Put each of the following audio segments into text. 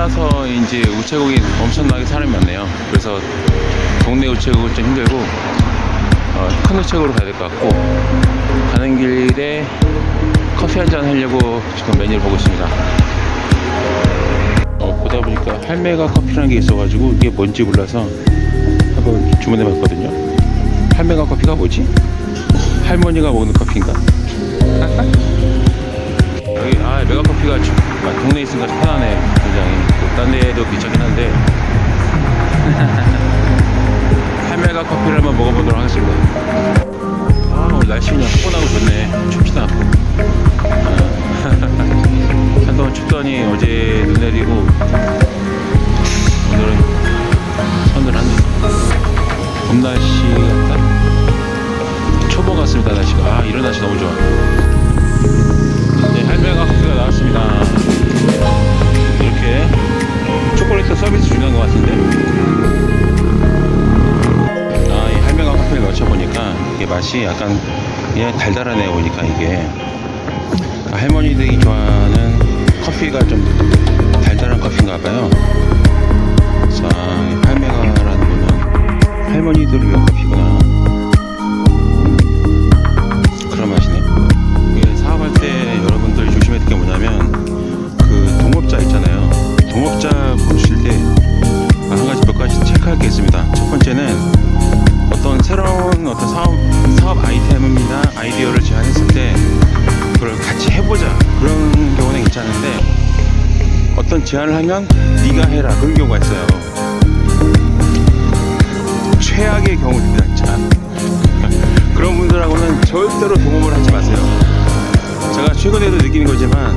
따라서인지 우체국이 엄청나게 사람이 많네요. 그래서 동네 우체국은 좀 힘들고 큰 우체국으로 가야 될 것 같고, 가는 길에 커피 한잔 하려고 지금 메뉴를 보고 있습니다. 보다 보니까 할매가 커피라는 게 있어가지고 이게 뭔지 몰라서 한번 주문해 봤거든요. 할매가 커피가 뭐지? 할머니가 먹는 커피인가? 여기 메가 커피가 동네에 있으니까 편하네. 굉장히 딴 데도 괜찮긴 한데 할매가 커피를 한번 먹어보도록 하겠습니다. 오늘 날씨 그냥 포근하고 좋네. 춥지도 않고. 한동안 춥더니 어제 눈 내리고 오늘은 서늘하네. 봄 날씨 같다. 초보 같습니다. 날씨가. 이런 날씨 너무 좋아. 네, 할매가 커피가 나왔습니다. 이렇게 초콜릿 서비스 주는 것 같은데, 이 할매가 커피를 넣어보니까 이게 맛이 약간 그냥 달달하네. 보니까 이게 할머니들이 좋아하는 커피가 좀 달달한 커피인가 봐요. 자, 할매가라는 거는 할머니들을 위한 커피구나. 그런 맛이네. 이게 사업할 때 여러분들 조심해야 될 게 뭐냐면, 그 동업자 있잖아요. 동업자 보실 때 한 가지 몇 가지 체크할 게 있습니다. 첫 번째는 어떤 새로운 사업 아이템이나 아이디어를 제안했을 때 그걸 같이 해보자, 그런 경우는 괜찮은데, 어떤 제안을 하면 네가 해라, 그런 경우가 있어요. 최악의 경우입니다, 진짜. 그런 분들하고는 절대로 동업을 하지 마세요. 제가 최근에도 느끼는 거지만,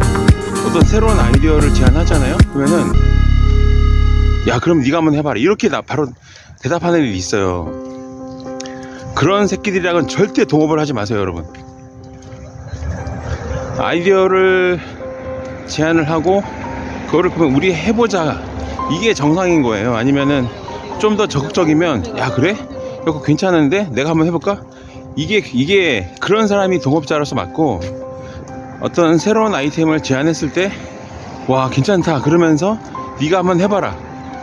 어떤 새로운 아이디어를 제안하잖아요. 그러면은 야, 그럼 네가 한번 해봐라, 이렇게 바로 대답하는 일이 있어요. 그런 새끼들이랑은 절대 동업을 하지 마세요, 여러분. 아이디어를 제안을 하고 그거를 그러면 우리 해보자, 이게 정상인 거예요. 아니면은 좀 더 적극적이면, 야 그래? 이거 괜찮은데 내가 한번 해볼까? 이게 그런 사람이 동업자로서 맞고, 어떤 새로운 아이템을 제안했을 때 와 괜찮다 그러면서 네가 한번 해봐라,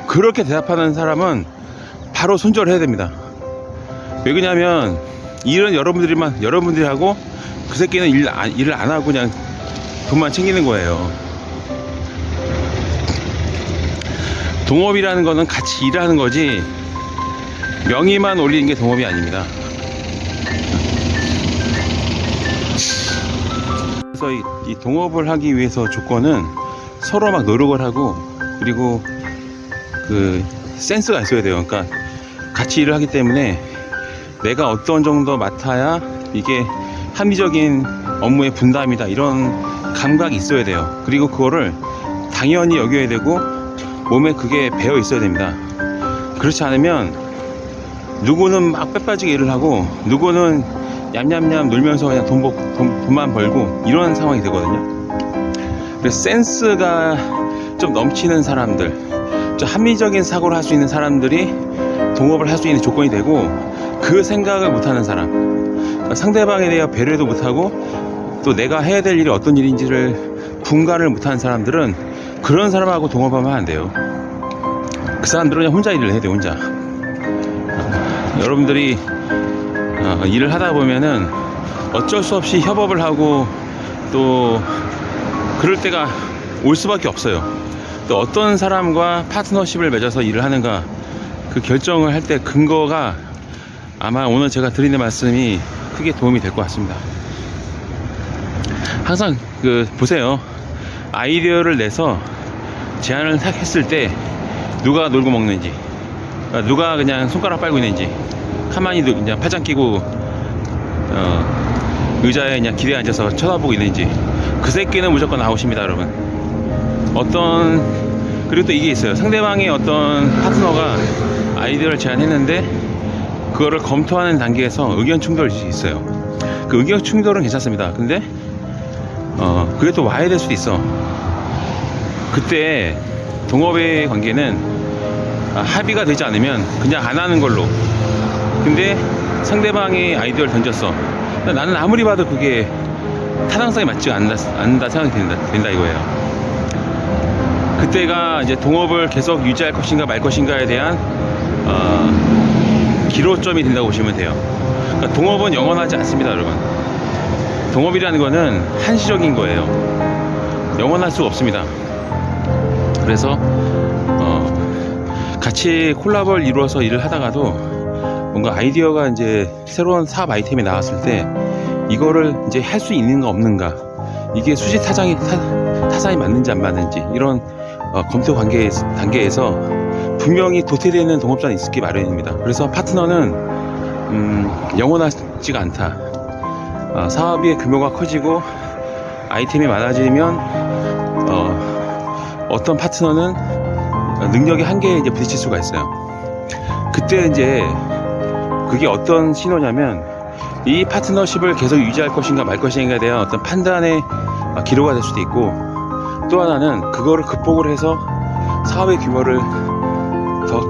그렇게 대답하는 사람은 바로 손절해야 됩니다. 왜 그러냐면, 일은 여러분들이 하고 그 새끼는 일을 안 하고 그냥 돈만 챙기는 거예요. 동업이라는 거는 같이 일하는 거지, 명의만 올리는 게 동업이 아닙니다. 그래서 이 동업을 하기 위해서 조건은 서로 막 노력을 하고, 그리고 그 센스가 있어야 돼요. 그러니까 같이 일을 하기 때문에 내가 어떤 정도 맡아야 이게 합리적인 업무의 분담이다, 이런 감각이 있어야 돼요. 그리고 그거를 당연히 여겨야 되고 몸에 그게 배어 있어야 됩니다. 그렇지 않으면 누구는 막 빼빠지게 일을 하고 누구는 냠냠냠 놀면서 그냥 돈만 벌고, 이런 상황이 되거든요. 그래서 센스가 좀 넘치는 사람들, 좀 합리적인 사고를 할 수 있는 사람들이 동업을 할 수 있는 조건이 되고, 그 생각을 못하는 사람, 그러니까 상대방에 대해 배려도 못하고 또 내가 해야 될 일이 어떤 일인지를 분간을 못하는 사람들은, 그런 사람하고 동업하면 안 돼요. 그 사람들은 그냥 혼자 일을 해야 돼요, 혼자. 여러분들이 일을 하다 보면은 어쩔 수 없이 협업을 하고 또 그럴 때가 올 수밖에 없어요. 또 어떤 사람과 파트너십을 맺어서 일을 하는가, 그 결정을 할 때 근거가 아마 오늘 제가 드리는 말씀이 크게 도움이 될 것 같습니다. 항상 보세요. 아이디어를 내서 제안을 했을 때 누가 놀고 먹는지, 누가 그냥 손가락 빨고 있는지, 가만히 그냥 팔짱 끼고 의자에 그냥 기대에 앉아서 쳐다보고 있는지, 그 새끼는 무조건 아웃입니다, 여러분. 그리고 또 이게 있어요. 상대방의 어떤 파트너가 아이디어를 제안했는데 그거를 검토하는 단계에서 의견 충돌이 있어요. 그 의견 충돌은 괜찮습니다. 근데 그게 또 와야 될 수도 있어. 그때 동업의 관계는 합의가 되지 않으면 그냥 안 하는 걸로. 근데 상대방이 아이디어를 던졌어. 나는 아무리 봐도 그게 타당성이 맞지 않는다 생각이 된다 이거예요. 그때가 이제 동업을 계속 유지할 것인가 말 것인가에 대한 기로점이 된다고 보시면 돼요. 그러니까 동업은 영원하지 않습니다, 여러분. 동업이라는 거는 한시적인 거예요. 영원할 수가 없습니다. 그래서 같이 콜라보를 이루어서 일을 하다가도 뭔가 아이디어가 이제 새로운 사업 아이템이 나왔을 때 이거를 이제 할 수 있는가 없는가, 이게 수지 타산이 맞는지 안 맞는지 이런 검토 단계에서 분명히 도태되는 동업자는 있기 마련입니다. 그래서 파트너는 영원하지가 않다. 사업의 규모가 커지고 아이템이 많아지면 어떤 파트너는 능력의 한계에 이제 부딪힐 수가 있어요. 그때 이제 그게 어떤 신호냐면 이 파트너십을 계속 유지할 것인가 말 것인가에 대한 어떤 판단의 기로가 될 수도 있고, 또 하나는 그거를 극복을 해서 사업의 규모를 더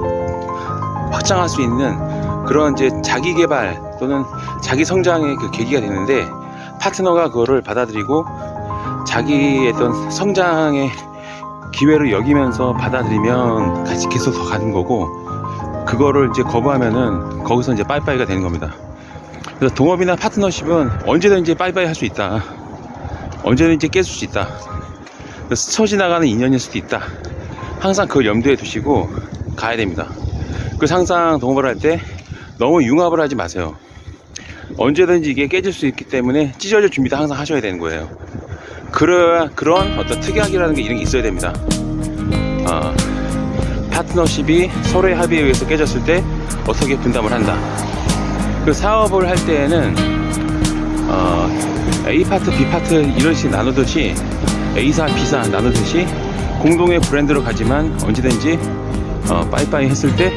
확장할 수 있는 그런 이제 자기 개발 또는 자기 성장의 그 계기가 되는데, 파트너가 그거를 받아들이고 자기의 어떤 성장의 기회를 여기면서 받아들이면 같이 계속 더 가는 거고, 그거를 이제 거부하면은 거기서 이제 빠이빠이가 되는 겁니다. 그래서 동업이나 파트너십은 언제든지 빠이빠이 할 수 있다. 언제든지 깨질 수 있다. 스쳐 지나가는 인연일 수도 있다. 항상 그걸 염두에 두시고 가야 됩니다. 그래서 항상 동업을 할 때 너무 융합을 하지 마세요. 언제든지 이게 깨질 수 있기 때문에 찢어질 준비도 항상 하셔야 되는 거예요. 그런 어떤 특이하기라는 게 이런 게 있어야 됩니다. 파트너십이 서로의 합의에 의해서 깨졌을 때 어떻게 분담을 한다. 그 사업을 할 때에는 A 파트, B 파트 이런식 나누듯이 A사, B사 나누듯이 공동의 브랜드로 가지만 언제든지 빠이빠이 했을 때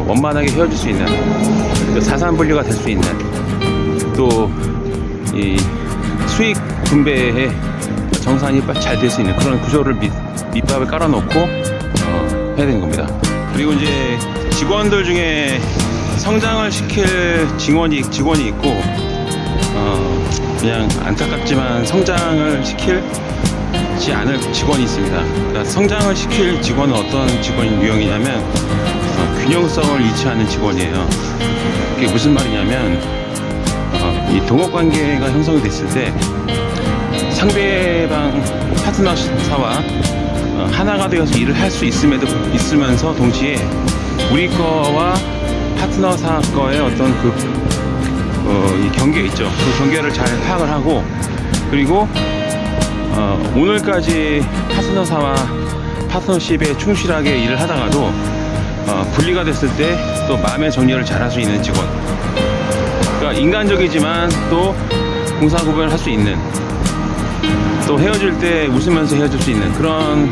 원만하게 헤어질 수 있는, 자산 분리가 될 수 있는, 또 이 수익 분배에 정산이 잘 될 수 있는 그런 구조를 밑밥을 깔아놓고 해야 되는 겁니다. 그리고 이제 직원들 중에 성장을 시킬 직원이 있고 그냥 안타깝지만 성장을 시키지 않을 직원이 있습니다. 그러니까 성장을 시킬 직원은 어떤 직원이 유형이냐면 균형성을 잃지 않는 직원이에요. 그게 무슨 말이냐면 이 동업관계가 형성이 됐을 때 상대방 파트너사와 하나가 되어서 일을 할 수 있으면서 동시에 우리 거와 파트너사 거의 어떤 이 경계 있죠. 그 경계를 잘 파악을 하고, 그리고 오늘까지 파트너사와 파트너십에 충실하게 일을 하다가도 분리가 됐을 때 또 마음의 정리를 잘 할 수 있는 직원. 그러니까 인간적이지만 또 공사구분을 할 수 있는, 또 헤어질 때 웃으면서 헤어질 수 있는 그런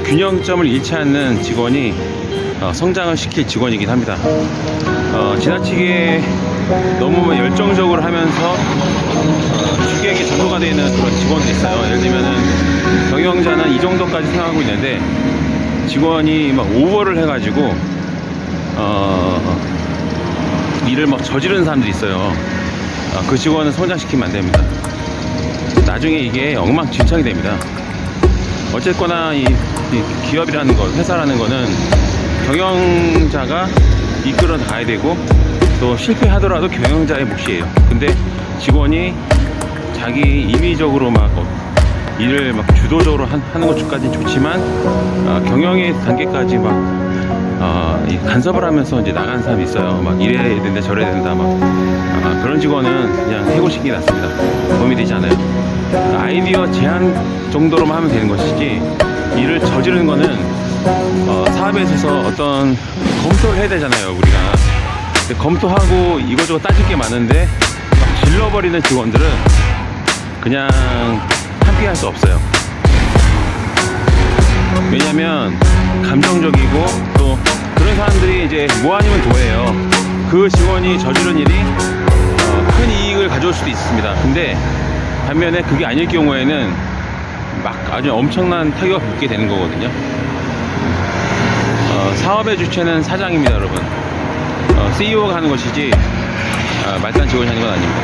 균형점을 잃지 않는 직원이 성장을 시킬 직원이긴 합니다. 지나치게 너무 열정적으로 하면서 주객이 전도가 되는 그런 직원도 있어요. 예를 들면은 경영자는 이 정도까지 생각하고 있는데 직원이 막 오버를 해가지고 일을 막 저지르는 사람들이 있어요. 그 직원은 성장시키면 안 됩니다. 나중에 이게 엉망진창이 됩니다. 어쨌거나 이 기업이라는 것, 회사라는 거는 경영자가 이끌어 가야 되고, 또 실패하더라도 경영자의 몫이에요. 근데 직원이 자기 임의적으로 막 일을 막 주도적으로 하는 것까지는 좋지만 경영의 단계까지 막 간섭을 하면서 이제 나가는 사람이 있어요. 막 이래야 된다 저래야 된다 막 그런 직원은 그냥 해고시키기 낫습니다. 도움이 되지 않아요. 아이디어 제한 정도로만 하면 되는 것이지, 일을 저지르는 거는 사업에 있어서 어떤 검토를 해야 되잖아요, 우리가. 근데 검토하고 이거저거 따질 게 많은데 막 질러버리는 직원들은 그냥 함께할 수 없어요. 왜냐면 감정적이고, 또 그런 사람들이 이제 뭐 아니면 도예요. 그 직원이 저지른 일이 큰 이익을 가져올 수도 있습니다. 근데 반면에 그게 아닐 경우에는 막 아주 엄청난 타격을 받게 되는 거거든요. 사업의 주체는 사장입니다, 여러분. CEO가 하는 것이지 말단 직원이 하는 건 아닙니다.